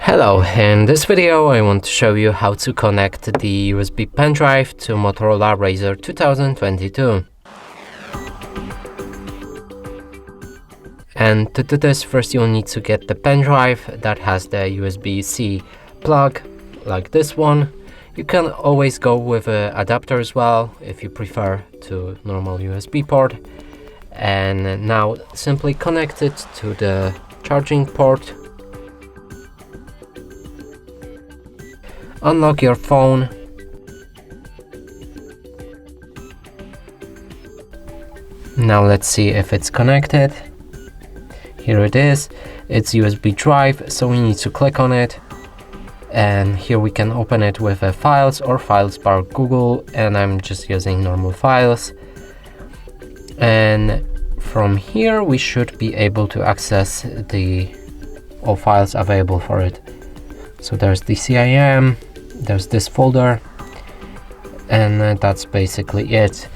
Hello, in this video I want to show you how to connect the USB pen drive to Motorola Razr 2022. And to do this, first you'll need to get the pen drive that has the USB-C plug, like this one. You can always go with an adapter as well, if you prefer, to normal USB port. And now simply connect it to the charging port. Unlock your phone. Now let's see if it's connected. Here it is. It's USB drive, so we need to click on it. And here we can open it with a Files or Files bar Google, and I'm just using normal files. And from here we should be able to access all files available for it. So there's the CIM, there's this folder, and that's basically it.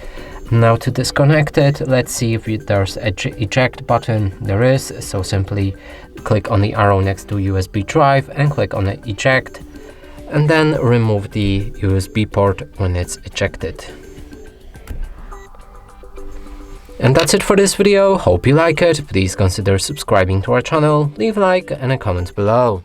Now to disconnect it, let's see if there's an eject button. There is, so simply click on the arrow next to USB drive and click on the eject, and then remove the USB port when it's ejected. And that's it for this video. Hope you like it. Please consider subscribing to our channel, leave a like and a comment below.